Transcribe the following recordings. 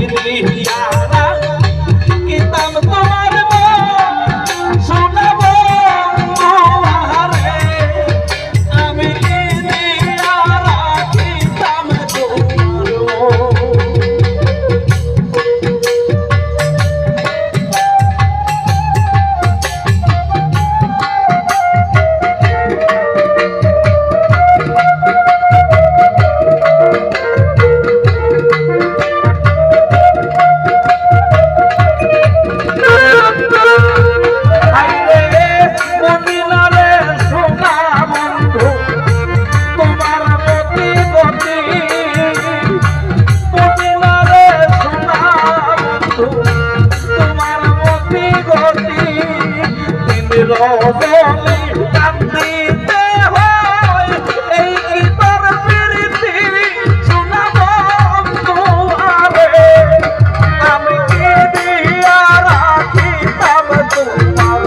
দিয়ারা কিতাম তোমার শোনাবো আহারে আমি কি দিয়ারা কিতাম তোমার কান্দিতে হয় এই গীতার প্রীতি শোনাবো তোমারে আমি কি দিয়া রাখিতাম তোমার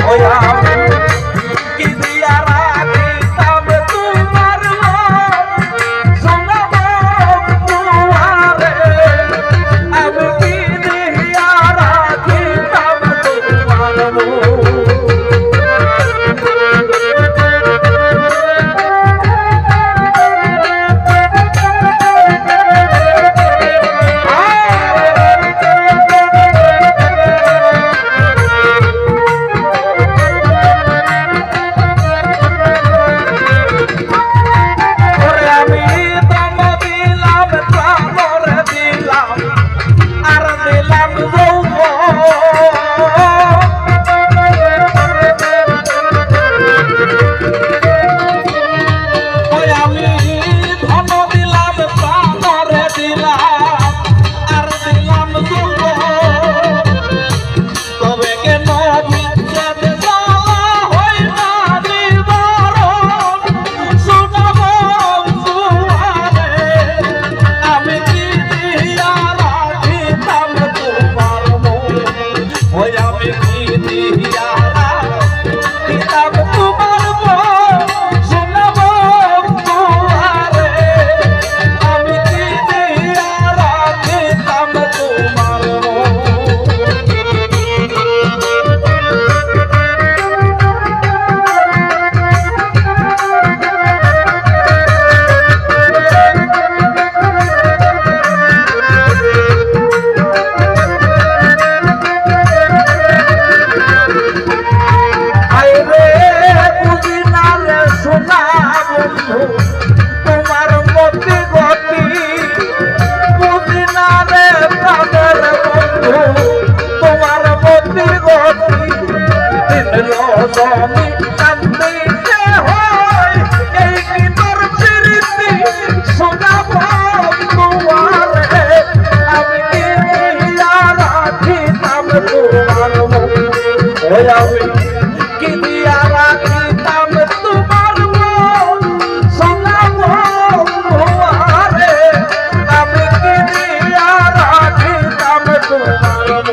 ওই আমি কি দিয়া রাখিতাম তোমার শোনাবো তোমারে আমি কি দিয়া রাখিতাম তোমার কান্দিতে হয় এই গীতার প্রীতি শোনাবো তোমারে আমি কি দিয়া রাখিতাম তোমার ওই আমি